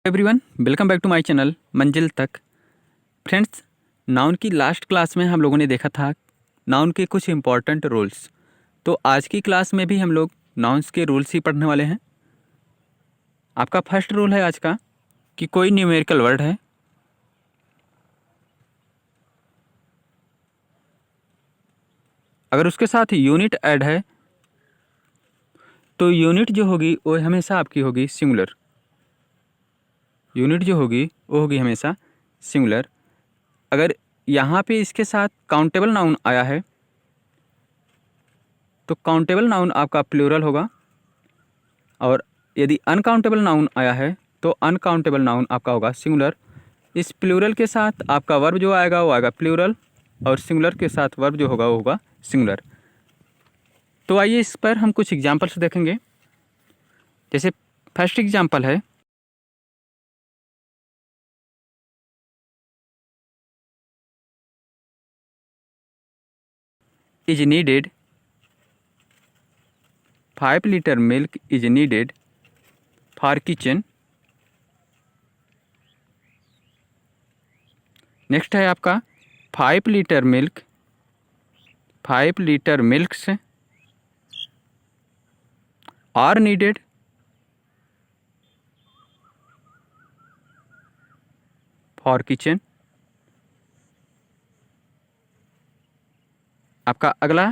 Everyone, welcome back to my channel Manzil Tak. Friends, noun की last class में हम लोगों ने देखा था नाउन के कुछ इंपॉर्टेंट रूल्स। तो आज की क्लास में भी हम लोग नाउन्स के रूल्स ही पढ़ने वाले हैं। आपका फर्स्ट रूल है आज का कि कोई न्यूमेरिकल वर्ड है, अगर उसके साथ यूनिट ऐड है तो यूनिट जो होगी वो हमेशा आपकी होगी सिंगुलर। यूनिट जो होगी वो होगी हमेशा सिंगुलर। अगर यहाँ पे इसके साथ काउंटेबल नाउन आया है तो काउंटेबल नाउन आपका प्लूरल होगा, और यदि अनकाउंटेबल नाउन आया है तो अनकाउंटेबल नाउन आपका होगा सिंगुलर। इस प्लूरल के साथ आपका वर्ब जो आएगा वो आएगा प्लूरल, और सिंगुलर के साथ वर्ब जो होगा वो होगा सिंगुलर। तो आइए इस पर हम कुछ एग्जांपल्स देखेंगे। जैसे फर्स्ट एग्जांपल है, is needed 5 litre milk is needed for kitchen. Next है आपका 5 litre milks are needed for kitchen. आपका अगला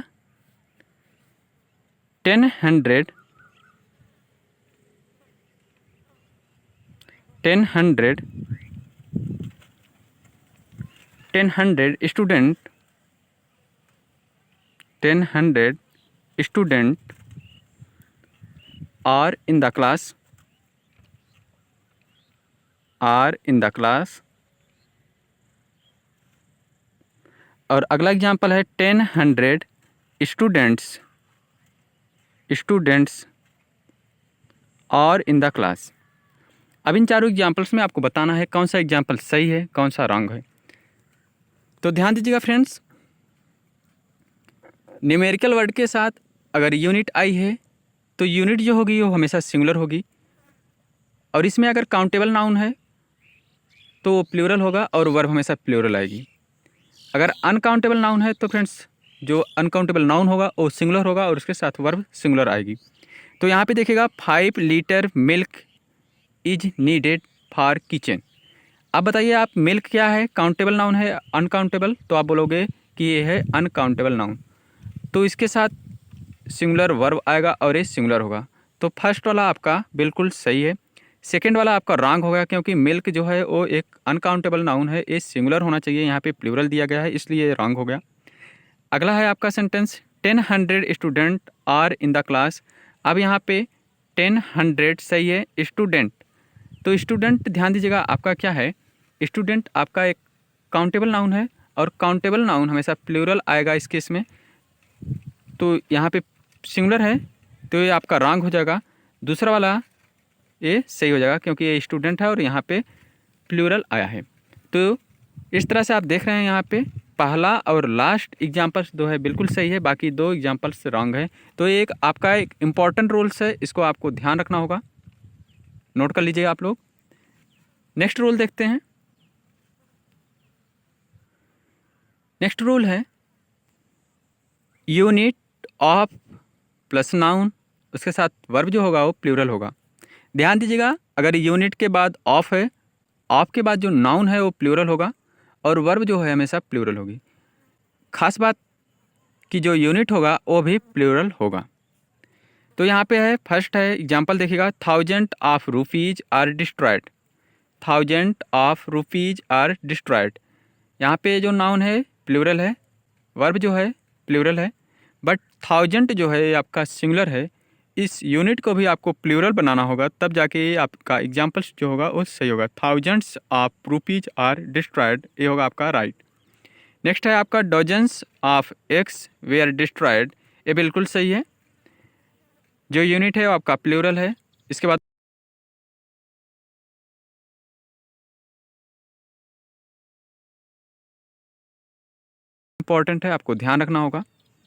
10 student are in the class. और अगला एग्जांपल है 10 students are in the class. अब इन चारों एग्जांपल्स में आपको बताना है कौन सा एग्जांपल सही है, कौन सा रॉन्ग है। तो ध्यान दीजिएगा फ्रेंड्स, न्यूमेरिकल वर्ड के साथ अगर यूनिट आई है तो यूनिट जो होगी वो हमेशा सिंगुलर होगी, और इसमें अगर काउंटेबल नाउन है तो वो प्लूरल होगा और वर्ब हमेशा प्लूरल आएगी। अगर अनकाउंटेबल नाउन है तो फ्रेंड्स जो अनकाउंटेबल नाउन होगा वो सिंगुलर होगा और उसके साथ वर्ब सिंगुलर आएगी। तो यहाँ पे देखिएगा 5 litre milk is needed for kitchen. अब बताइए आप, मिल्क क्या है, काउंटेबल नाउन है अनकाउंटेबल? तो आप बोलोगे कि ये है अनकाउंटेबल नाउन, तो इसके साथ सिंगुलर वर्ब आएगा और ये सिंगुलर होगा। तो फर्स्ट वाला आपका बिल्कुल सही है। सेकेंड वाला आपका रॉन्ग हो गया, क्योंकि मिल्क जो है वो एक अनकाउंटेबल नाउन है, ये सिंगुलर होना चाहिए, यहाँ पे प्लूरल दिया गया है इसलिए ये रॉन्ग हो गया। अगला है आपका sentence 10 student are in the class. अब यहाँ पे 10 सही है, स्टूडेंट, तो स्टूडेंट ध्यान दीजिएगा आपका क्या है, स्टूडेंट आपका एक काउंटेबल नाउन है, और काउंटेबल नाउन हमेशा प्लूरल आएगा इस केस में। तो यहाँ पे सिंगुलर है तो ये आपका रॉन्ग हो जाएगा। दूसरा वाला ये सही हो जाएगा क्योंकि ये स्टूडेंट है और यहाँ पे प्लूरल आया है। तो इस तरह से आप देख रहे हैं यहाँ पे पहला और लास्ट एग्जाम्पल्स दो है बिल्कुल सही है, बाकी दो एग्जाम्पल्स रॉन्ग है। तो ये एक आपका एक इम्पॉर्टेंट रूल्स है, इसको आपको ध्यान रखना होगा, नोट कर लीजिएगा आप लोग। नेक्स्ट रूल देखते हैं। नेक्स्ट रूल है यूनिट ऑफ प्लस नाउन, उसके साथ वर्ब जो होगा वो प्लूरल होगा। ध्यान दीजिएगा, अगर यूनिट के बाद ऑफ है, ऑफ के बाद जो नाउन है वो प्लूरल होगा और वर्ब जो है हमेशा प्लूरल होगी। खास बात कि जो यूनिट होगा वो भी प्लूरल होगा। तो यहाँ पे है फर्स्ट है एग्जांपल देखिएगा, 1000 of rupees are destroyed. 1000 of rupees are destroyed. यहाँ पे जो नाउन है प्लूरल है, वर्ब जो है प्लूरल है, बट 1000 जो है आपका सिंगुलर है। इस यूनिट को भी आपको प्लूरल बनाना होगा, तब जाके आपका एग्जाम्पल्स जो होगा वो सही होगा। 1000 ऑफ रुपीज़ आर डिस्ट्रॉयड, ये होगा आपका राइट। नेक्स्ट है आपका dozens of eggs were destroyed, ये बिल्कुल सही है, जो यूनिट है वो आपका प्लूरल है। इसके बाद इंपॉर्टेंट है, आपको ध्यान रखना होगा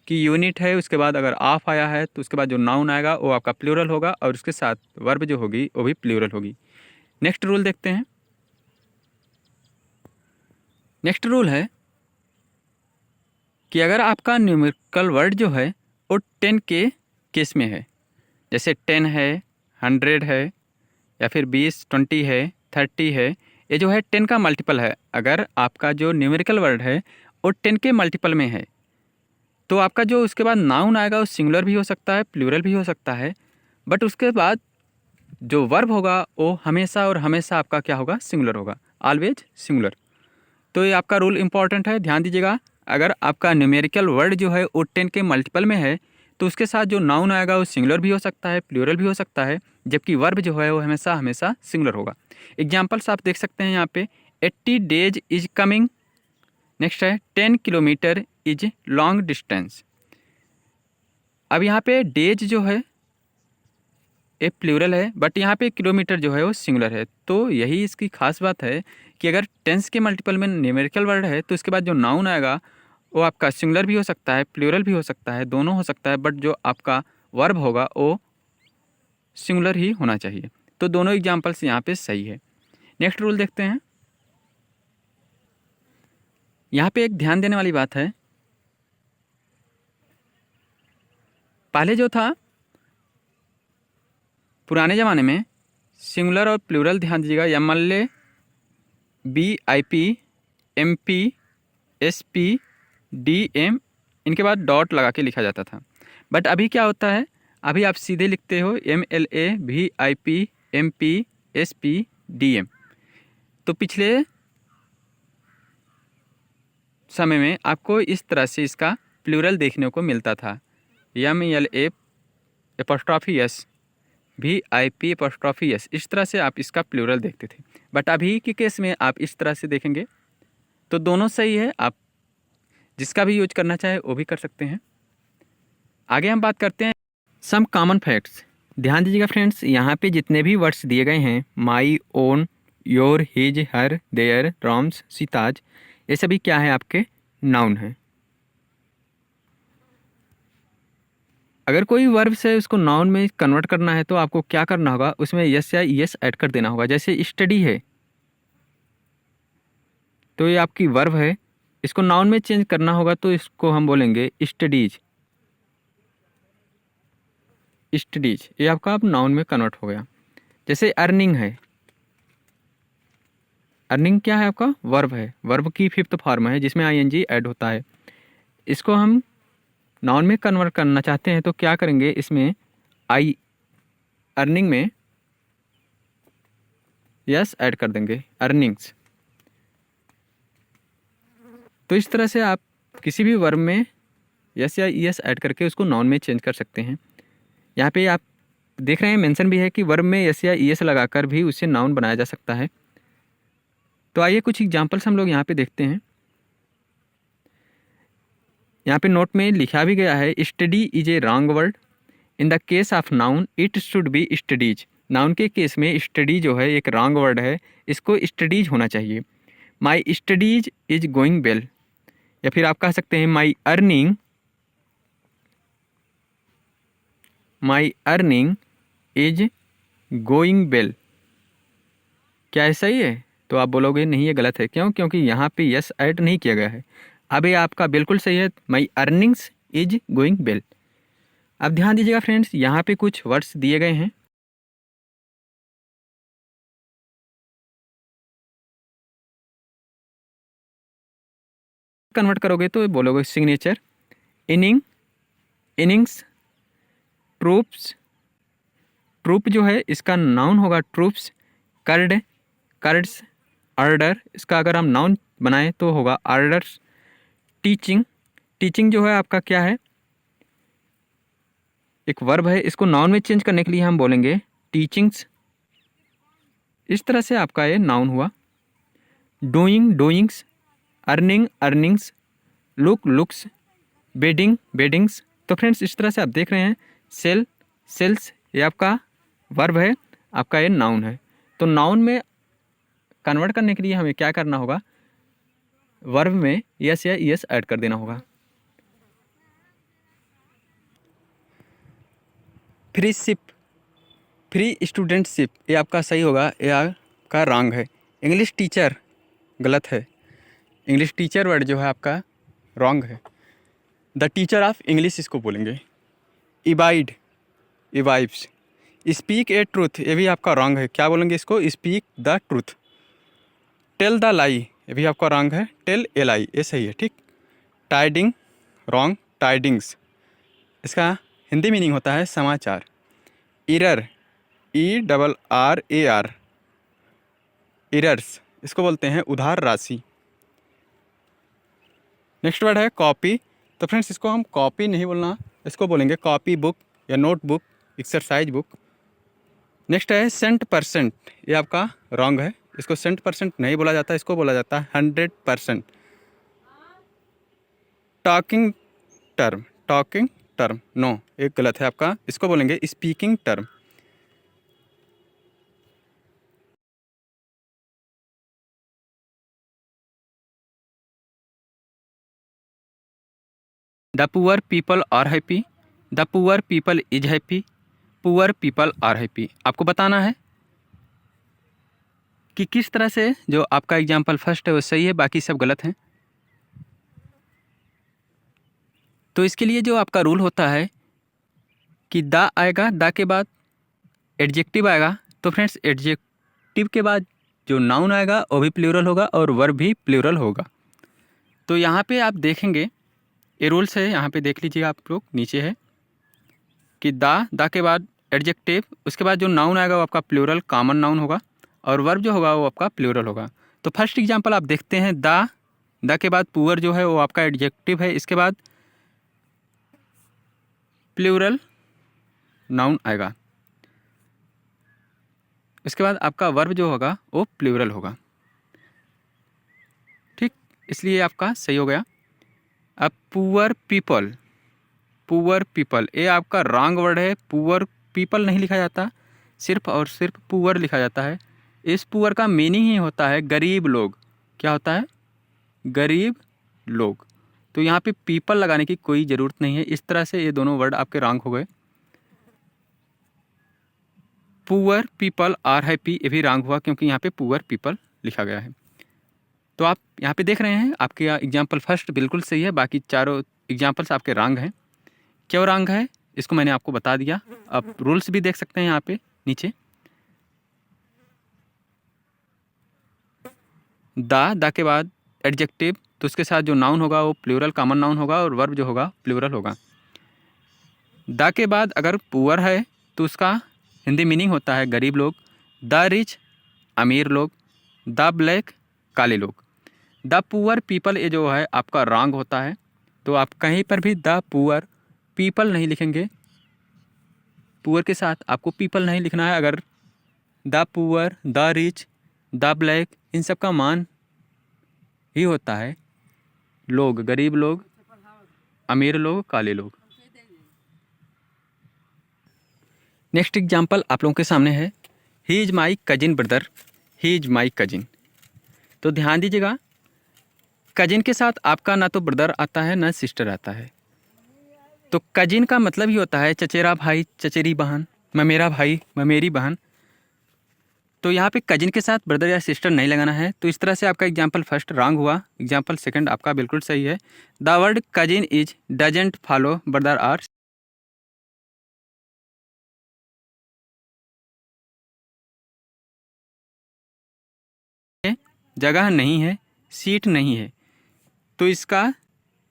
कि यूनिट है, उसके बाद अगर ऑफ आया है तो उसके बाद जो नाउन आएगा वो आपका प्लूरल होगा और उसके साथ वर्ब जो होगी वो भी प्लूरल होगी। नेक्स्ट रूल देखते हैं। नेक्स्ट रूल है कि अगर आपका न्यूमेरिकल वर्ड जो है वो 10 के केस में है, जैसे 10 है, 100 है, या फिर 20, 20 है, 30 है, ये जो है 10 का मल्टीपल है। अगर आपका जो न्यूमेरिकल वर्ड है वो 10 के मल्टीपल में है तो आपका जो उसके बाद नाउन आएगा वो सिंगुलर भी हो सकता है, प्लूरल भी हो सकता है, बट उसके बाद जो वर्ब होगा वो हमेशा और हमेशा आपका क्या होगा, सिंगुलर होगा, ऑलवेज सिंगुलर। तो ये आपका रूल इंपॉर्टेंट है, ध्यान दीजिएगा। अगर आपका न्यूमेरिकल वर्ड जो है वो 10 के मल्टीपल में है तो उसके साथ जो नाउन आएगा वो सिंगुलर भी हो सकता है, प्लूरल भी हो सकता है, जबकि वर्ब जो है वो हमेशा हमेशा सिंगुलर होगा। एग्जाम्पल्स आप देख सकते हैं यहाँ पे, 80 डेज इज कमिंग। नेक्स्ट है 10 किलोमीटर इज लॉन्ग डिस्टेंस। अब यहाँ पे डेज जो है ये प्लूरल है, बट यहाँ पे किलोमीटर जो है वो सिंगुलर है। तो यही इसकी खास बात है कि अगर टेंस के मल्टीपल में न्यूमेरिकल वर्ड है तो उसके बाद जो नाउन आएगा वो आपका सिंगुलर भी हो सकता है, प्लूरल भी हो सकता है, दोनों हो सकता है, बट जो आपका वर्ब होगा वो सिंगुलर ही होना चाहिए। तो दोनों एग्जाम्पल्स यहाँ पे सही है। नेक्स्ट रूल देखते हैं। यहाँ पे एक ध्यान देने वाली बात है, पहले जो था पुराने ज़माने में सिंगुलर और प्लूरल, ध्यान दीजिएगा, MLA, BIP, MP, SP, DM, इनके बाद डॉट लगा के लिखा जाता था। बट अभी क्या होता है, अभी आप सीधे लिखते हो MLA, VIP, MP, SP, DM। तो पिछले समय में आपको इस तरह से इसका प्लूरल देखने को मिलता था, MLA apostrophe S, VIP apostrophe S, इस तरह से आप इसका प्लूरल देखते थे। बट अभी के केस में आप इस तरह से देखेंगे तो दोनों सही है, आप जिसका भी यूज करना चाहे वो भी कर सकते हैं। आगे हम बात करते हैं सम कॉमन फैक्ट्स। ध्यान दीजिएगा फ्रेंड्स, यहाँ पे जितने भी वर्ड्स दिए गए हैं, my, own, your, his, her, their, Ram's, Sita's, ये सभी क्या है, आपके नाउन है। अगर कोई वर्ब से उसको नाउन में कन्वर्ट करना है तो आपको क्या करना होगा, उसमें यस या ईएस ऐड कर देना होगा। जैसे स्टडी है तो ये आपकी वर्ब है, इसको नाउन में चेंज करना होगा तो इसको हम बोलेंगे स्टडीज। स्टडीज ये आपका अब नाउन में कन्वर्ट हो गया। जैसे अर्निंग है, अर्निंग क्या है, आपका वर्ब है, वर्ब की 5th फॉर्म है जिसमें ING ऐड होता है। इसको हम नाउन में कन्वर्ट करना चाहते हैं तो क्या करेंगे, इसमें आई अर्निंग में यस ऐड कर देंगे, अर्निंग्स। तो इस तरह से आप किसी भी वर्ब में यस या ईएस ऐड करके उसको नाउन में चेंज कर सकते हैं। यहाँ पे आप देख रहे हैं मेंशन भी है कि वर्ब में यस या ईएस लगाकर भी उसे नाउन बनाया जा सकता है। तो आइए कुछ एग्जांपल्स हम लोग यहाँ पे देखते हैं। यहाँ पे नोट में लिखा भी गया है, study is a wrong word, in the case of noun it should be studies. Noun के केस में स्टडी जो है एक रॉन्ग वर्ड है, इसको स्टडीज होना चाहिए। My studies is going well, या फिर आप कह सकते हैं माई अर्निंग इज गोइंग वेल। क्या ऐसा ही है? तो आप बोलोगे नहीं ये गलत है। क्यों? क्योंकि यहाँ पे यस ऐड नहीं किया गया है। अब ये आपका बिल्कुल सही है, my earnings is going well. अब ध्यान दीजिएगा फ्रेंड्स, यहाँ पे कुछ वर्ड्स दिए गए हैं। कन्वर्ट करोगे तो बोलोगे सिग्नेचर, इनिंग्स, ट्रूप्स, ट्रूप जो है इसका नाउन होगा ट्रूप्स, कर्ड्स, ऑर्डर, इसका अगर हम नाउन बनाएं तो होगा ऑर्डर्स, टीचिंग जो है आपका क्या है, एक वर्ब है, इसको नाउन में चेंज करने के लिए हम बोलेंगे टीचिंग्स। इस तरह से आपका ये नाउन हुआ। Doings, earnings, looks, weddings. तो फ्रेंड्स इस तरह से आप देख रहे हैं, सेल्स ये आपका वर्ब है, आपका ये नाउन है। तो नाउन में कन्वर्ट करने के लिए हमें क्या करना होगा, वर्ब में यस या ईएस ऐड कर देना होगा। फ्री स्टूडेंटशिप ये आपका सही होगा, या आपका रॉन्ग है। इंग्लिश टीचर गलत है। इंग्लिश टीचर वर्ड जो है आपका रॉन्ग है। द टीचर ऑफ इंग्लिश इसको बोलेंगे। इबाइड, इवाइब्स। स्पीक ए ट्रूथ, ये भी आपका रॉन्ग है। क्या बोलेंगे इसको? Speak the truth. Tell the lie, ये भी आपका रॉन्ग है। टेल ए लाई, ये सही है, ठीक। Tidying wrong, tidings. इसका हिंदी मीनिंग होता है समाचार। इरर, ERRAR, इरर्स, इसको बोलते हैं उधार राशि। नेक्स्ट वर्ड है कॉपी। तो फ्रेंड्स इसको हम कॉपी नहीं बोलना, इसको बोलेंगे कॉपी बुक या note book, exercise book. Next है सेंट परसेंट, ये आपका रॉन्ग है। इसको सेंट परसेंट नहीं बोला जाता, इसको बोला जाता है 100%। Talking term, talking term no, एक गलत है आपका। इसको बोलेंगे speaking term. The poor people are happy, the poor people is happy, poor people are happy. आपको बताना है कि किस तरह से जो आपका एग्जाम्पल फर्स्ट है वो सही है, बाकी सब गलत हैं। तो इसके लिए जो आपका रूल होता है कि द आएगा, द के बाद एडजेक्टिव आएगा। तो फ्रेंड्स एडजेक्टिव के बाद जो नाउन आएगा वो भी प्लूरल होगा और वर्ब भी प्लूरल होगा। तो यहाँ पे आप देखेंगे, ये रूल्स है, यहाँ पे देख लीजिएगा आप लोग, नीचे है कि द के बाद एडजेक्टिव, उसके बाद जो नाउन आएगा वो आपका प्लूरल कॉमन नाउन होगा और वर्ब जो होगा वो आपका प्लूरल होगा। तो फर्स्ट एग्जांपल आप देखते हैं, द के बाद पुअर जो है वो आपका एडजेक्टिव है, इसके बाद प्लूरल नाउन आएगा, इसके बाद आपका वर्ब जो होगा वो प्लूरल होगा, ठीक। इसलिए आपका सही हो गया। अब पुअर पीपल, पुअर पीपल, ये आपका रॉन्ग वर्ड है। पुअर पीपल नहीं लिखा जाता, सिर्फ और सिर्फ पुअर लिखा जाता है। इस पुअर का मीनिंग ही होता है गरीब लोग। क्या होता है? गरीब लोग। तो यहाँ पे पीपल लगाने की कोई ज़रूरत नहीं है। इस तरह से ये दोनों वर्ड आपके रॉन्ग हो गए। पुअर पीपल आर हैप्पी, ये भी रॉन्ग हुआ क्योंकि यहाँ पे पुअर पीपल लिखा गया है। तो आप यहाँ पे देख रहे हैं आपके एग्जाम्पल फर्स्ट बिल्कुल सही है, बाकी चारों एग्जाम्पल्स आपके रॉन्ग हैं। क्यों रॉन्ग है इसको मैंने आपको बता दिया। आप रूल्स भी देख सकते हैं यहाँ पे नीचे। द के बाद एडजेक्टिव, तो उसके साथ जो नाउन होगा वो प्लूरल कॉमन नाउन होगा और वर्ब जो होगा प्लूरल होगा। द के बाद अगर पुअर है तो उसका हिंदी मीनिंग होता है गरीब लोग। द रिच, अमीर लोग। द ब्लैक, काले लोग। द पुअर पीपल, ये जो है आपका रॉन्ग होता है। तो आप कहीं पर भी द पुअर पीपल नहीं लिखेंगे, पुअर के साथ आपको पीपल नहीं लिखना है। अगर the poor, the rich, the black, इन सब का मान ही होता है लोग, गरीब लोग, अमीर लोग, काले लोग। नेक्स्ट एग्जाम्पल आप लोगों के सामने है, he is my cousin brother, he is my cousin. तो ध्यान दीजिएगा, कजिन के साथ आपका ना तो ब्रदर आता है ना सिस्टर आता है। तो कजिन का मतलब ही होता है चचेरा भाई, चचेरी बहन, ममेरा भाई, ममेरी बहन। तो यहाँ पे कजिन के साथ ब्रदर या सिस्टर नहीं लगाना है। तो इस तरह से आपका एग्जाम्पल फर्स्ट रॉन्ग हुआ, एग्जाम्पल सेकंड आपका बिल्कुल सही है। The word cousin is doesn't follow brother are, जगह नहीं है, सीट नहीं है। तो इसका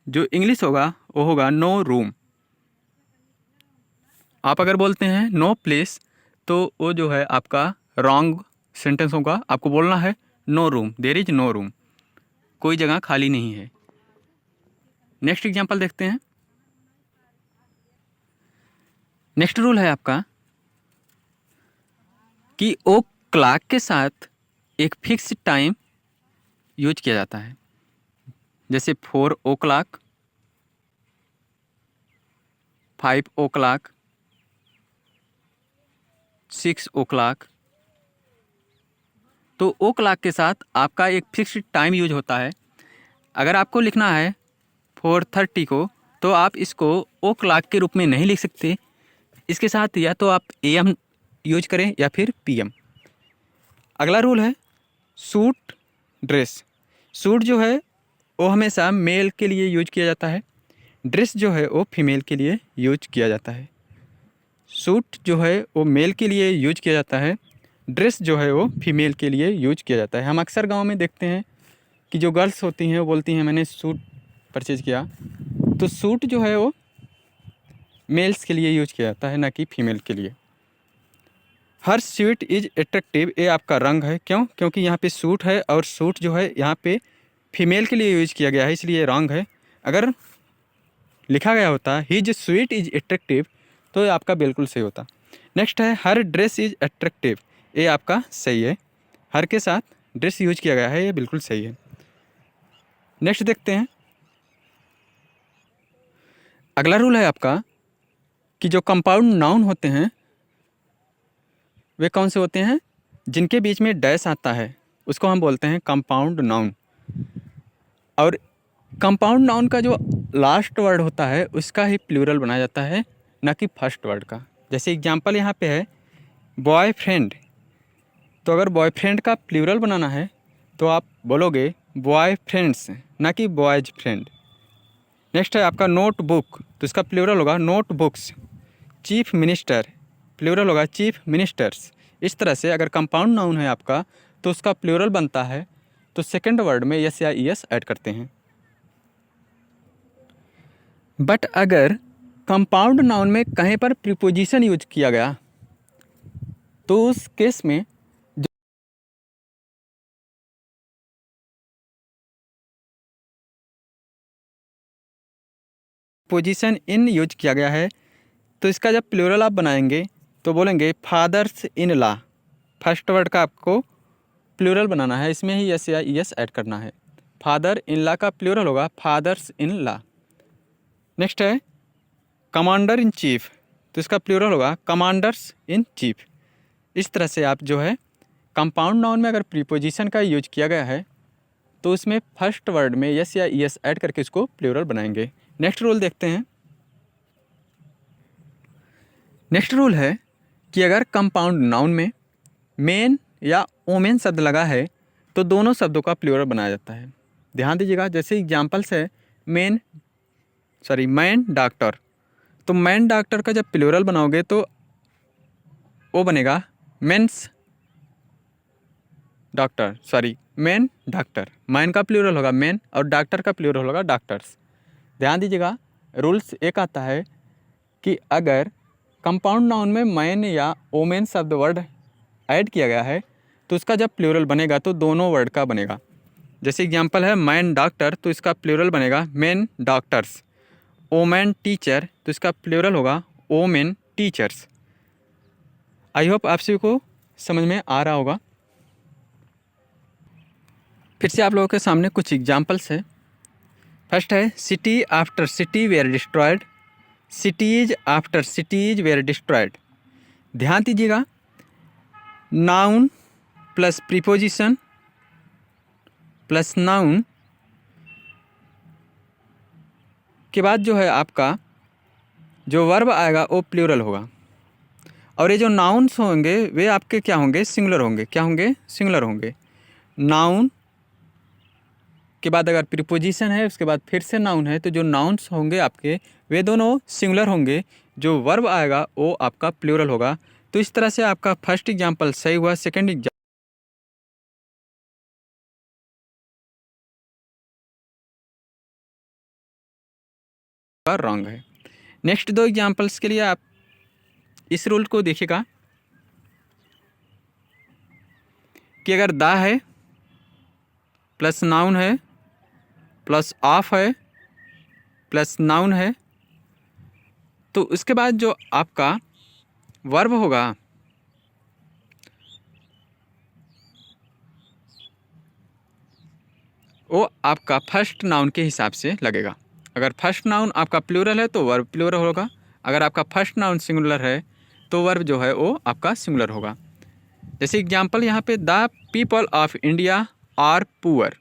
जो इंग्लिश होगा वो होगा नो रूम। आप अगर बोलते हैं नो प्लेस तो वो जो है आपका रॉन्ग सेंटेंस होगा। आपको बोलना है no room, there is no room, कोई जगह खाली नहीं है। नेक्स्ट एग्जांपल देखते हैं। नेक्स्ट रूल है आपका कि ओ क्लॉक के साथ एक फिक्स टाइम यूज किया जाता है, जैसे 4 o'clock, 5 o'clock, 6 o'clock। तो ओ क्लॉक के साथ आपका एक फिक्स्ड टाइम यूज होता है। अगर आपको लिखना है 4:30 को तो आप इसको ओ क्लॉक के रूप में नहीं लिख सकते। इसके साथ या तो आप AM यूज करें या फिर PM। अगला रूल है सूट ड्रेस। सूट जो है वो हमेशा मेल के लिए यूज किया जाता है, ड्रेस जो है वो फीमेल के लिए यूज किया जाता है। सूट जो है वो मेल के लिए यूज किया जाता है, ड्रेस जो है वो फीमेल के लिए यूज किया जाता है। हम अक्सर गांव में देखते हैं कि जो गर्ल्स होती हैं वो बोलती हैं मैंने सूट परचेज़ किया, तो सूट जो है वो मेल्स के लिए यूज किया जाता है, ना कि फीमेल के लिए। हर स्वीट इज एट्रैक्टिव, ये आपका रंग है। क्यों? क्योंकि यहाँ पे सूट है और सूट जो है यहाँ पे फीमेल के लिए यूज किया गया है, इसलिए रंग है। अगर लिखा गया होता हिज स्वीट इज एट्रैक्टिव तो ये आपका बिल्कुल सही होता। नेक्स्ट है हर ड्रेस इज एट्रैक्टिव, ये आपका सही है। हर के साथ ड्रेस यूज किया गया है, ये बिल्कुल सही है। नेक्स्ट देखते हैं, अगला रूल है आपका कि जो कंपाउंड नाउन होते हैं वे कौन से होते हैं? जिनके बीच में डैश आता है उसको हम बोलते हैं कंपाउंड नाउन। और कंपाउंड नाउन का जो लास्ट वर्ड होता है उसका ही प्लूरल बनाया जाता है, ना कि फर्स्ट वर्ड का। जैसे एग्जांपल यहाँ पे है बॉयफ्रेंड, तो अगर बॉयफ्रेंड का प्लूरल बनाना है तो आप बोलोगे बॉयफ्रेंड्स, ना कि बॉयज फ्रेंड। नेक्स्ट है आपका नोटबुक, तो इसका प्लूरल होगा नोटबुक्स। चीफ मिनिस्टर, प्लूरल होगा चीफ मिनिस्टर्स। इस तरह से अगर कंपाउंड नाउन है आपका तो उसका प्लूरल बनता है, तो सेकंड वर्ड में यस या ईएस ऐड करते हैं। बट अगर कंपाउंड नाउन में कहीं पर प्रीपोजिशन यूज किया गया तो उस केस में पोजीशन इन यूज किया गया है तो इसका जब प्लूरल आप बनाएंगे तो बोलेंगे fathers in law. First word का आपको प्लूरल बनाना है, इसमें ही यस या ईएस ऐड करना है। फादर इन लॉ का प्लूरल होगा फादर्स इन लॉ। नेक्स्ट है कमांडर इन चीफ, तो इसका प्लूरल होगा कमांडर्स इन चीफ। इस तरह से आप जो है कंपाउंड नाउन में अगर प्रीपोजिशन का यूज किया गया है तो उसमें फर्स्ट वर्ड में यस या ईएस ऐड करके इसको प्लूरल बनाएंगे। नेक्स्ट रूल देखते हैं। नेक्स्ट रूल है कि अगर कंपाउंड नाउन में मेन या ओमेन शब्द लगा है तो दोनों शब्दों का प्लूरल बनाया जाता है। ध्यान दीजिएगा, जैसे एग्जांपल्स है मैन डॉक्टर, तो मैन डॉक्टर का जब प्लूरल बनाओगे तो वो बनेगा mens doctor, man doctor. Man का प्लूरल होगा मैन और डॉक्टर का प्लूरल होगा डॉक्टर्स। ध्यान दीजिएगा, रूल्स एक आता है कि अगर कंपाउंड नाउन में मैन या ओमेन शब्द वर्ड ऐड किया गया है तो उसका जब प्लूरल बनेगा तो दोनों वर्ड का बनेगा। जैसे एग्जांपल है मैन डॉक्टर, तो इसका प्लूरल बनेगा मैन डॉक्टर्स। ओमेन टीचर, तो इसका प्लूरल होगा ओमेन टीचर्स। आई होप आप सभी को समझ में आ रहा होगा। फिर से आप लोगों के सामने कुछ एग्जांपल्स है। फर्स्ट है city after city were destroyed, cities after cities were destroyed. ध्यान दीजिएगा, noun plus preposition plus noun के बाद जो है आपका जो वर्ब आएगा वो प्लूरल होगा, और ये जो नाउन्स होंगे वे आपके क्या होंगे? सिंगुलर होंगे। क्या होंगे? सिंगुलर होंगे। नाउन के बाद अगर प्रीपोजिशन है उसके बाद फिर से नाउन है तो जो नाउन्स होंगे आपके वे दोनों सिंगुलर होंगे, जो वर्ब आएगा वो आपका प्लूरल होगा। तो इस तरह से आपका फर्स्ट एग्जांपल सही हुआ, सेकंड एग्जांपल रॉन्ग है। नेक्स्ट दो एग्जांपल्स के लिए आप इस रूल को देखिएगा कि अगर दा है प्लस नाउन है प्लस ऑफ है प्लस नाउन है तो उसके बाद जो आपका वर्ब होगा वो आपका फर्स्ट नाउन के हिसाब से लगेगा। अगर फर्स्ट नाउन आपका प्लूरल है तो वर्ब प्लूरल होगा, अगर आपका फर्स्ट नाउन सिंगुलर है तो वर्ब जो है वो आपका सिंगुलर होगा। जैसे एग्जांपल यहाँ पे the people of India are poor,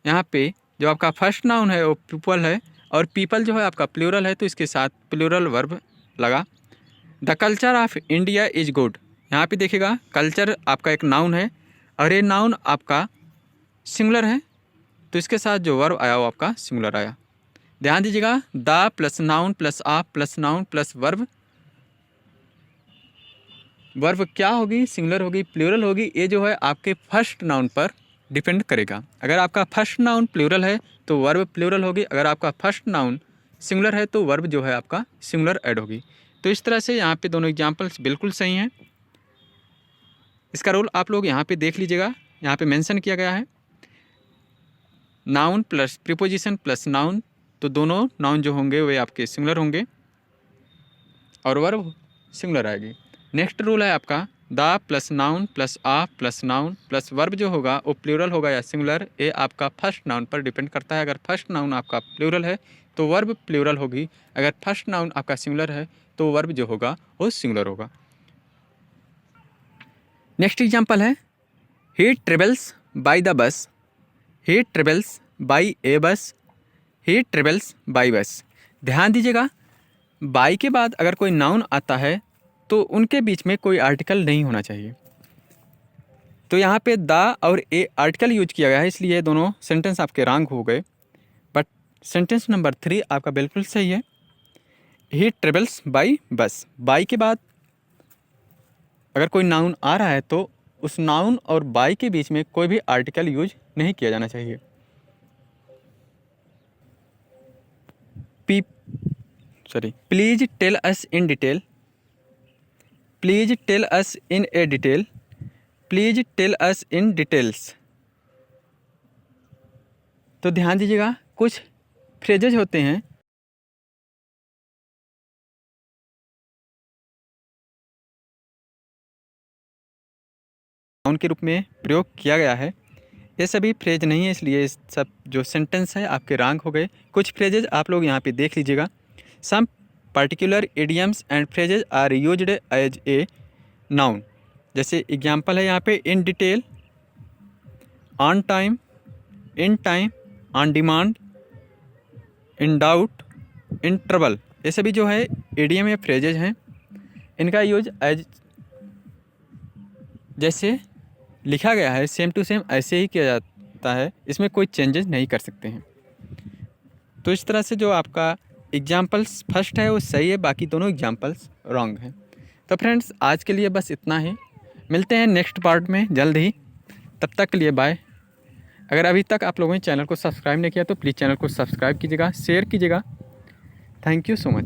यहाँ पे जो आपका फर्स्ट नाउन है वो पीपल है और पीपल जो है आपका प्लूरल है तो इसके साथ प्लूरल वर्ब लगा। The culture of India is good, यहाँ पे देखिएगा कल्चर आपका एक नाउन है और ये नाउन आपका सिंगुलर है तो इसके साथ जो वर्ब आया वो आपका सिंगुलर आया। ध्यान दीजिएगा, द प्लस नाउन प्लस आप plus noun plus verb, verb क्या होगी? सिंगुलर होगी, प्लूरल होगी। ये जो है आपके फर्स्ट नाउन पर डिपेंड करेगा। अगर आपका फर्स्ट नाउन प्लूरल है तो वर्ब प्लूरल होगी, अगर आपका फर्स्ट नाउन सिंगुलर है तो वर्ब जो है आपका सिंगुलर ऐड होगी। तो इस तरह से यहाँ पे दोनों एग्जाम्पल्स बिल्कुल सही हैं। इसका रूल आप लोग यहाँ पे देख लीजिएगा, यहाँ पे मेंशन किया गया है noun plus preposition plus noun, तो दोनों नाउन जो होंगे वे आपके सिंगुलर होंगे और वर्ब सिंगुलर आएगी। नेक्स्ट रूल है आपका the plus noun plus a plus noun plus verb जो होगा वो प्लूरल होगा या सिंगुलर, ये आपका फर्स्ट नाउन पर डिपेंड करता है। अगर फर्स्ट नाउन आपका प्लूरल है तो वर्ब प्लूरल होगी, अगर फर्स्ट नाउन आपका सिंगुलर है तो वर्ब जो होगा वो सिंगुलर होगा। नेक्स्ट एग्जांपल है ही travels by the bus, he travels bye ए बस, ही ट्रेवल्स बाय बस। ध्यान दीजिएगा, बाय के बाद अगर कोई नाउन आता है तो उनके बीच में कोई आर्टिकल नहीं होना चाहिए। तो यहाँ पे द और ए आर्टिकल यूज किया गया है, इसलिए दोनों सेंटेंस आपके रॉन्ग हो गए। बट सेंटेंस नंबर 3 आपका बिल्कुल सही है। ही ट्रेवल्स बाय बस, बाय के बाद अगर कोई नाउन आ रहा है तो उस नाउन और बाय के बीच में कोई भी आर्टिकल यूज नहीं किया जाना चाहिए। Please tell us in detail, please tell us in a detail, please tell us in details. तो ध्यान दीजिएगा, कुछ फ्रेजेज होते हैं नाउन के रूप में प्रयोग किया गया है, ये सभी फ्रेज नहीं है, इसलिए इस सब जो सेंटेंस है आपके रॉन्ग हो गए। कुछ फ्रेजेज आप लोग यहाँ पे देख लीजिएगा। Some particular idioms and phrases are used as a noun. जैसे एग्जांपल है यहाँ पे in detail, on time, in time, on demand, in doubt, in trouble. ये सभी जो है इडियम या फ्रेजेज हैं, इनका यूज एज जैसे लिखा गया है सेम टू सेम ऐसे ही किया जाता है, इसमें कोई चेंजेस नहीं कर सकते हैं। तो इस तरह से जो आपका एग्जाम्पल्स फर्स्ट है वो सही है, बाकी दोनों एग्जाम्पल्स रॉन्ग हैं। तो फ्रेंड्स आज के लिए बस इतना ही, मिलते हैं नेक्स्ट पार्ट में जल्द ही, तब तक के लिए बाय। अगर अभी तक आप लोगों ने चैनल को सब्सक्राइब नहीं किया तो प्लीज़ चैनल को सब्सक्राइब कीजिएगा, शेयर कीजिएगा। Thank you so much.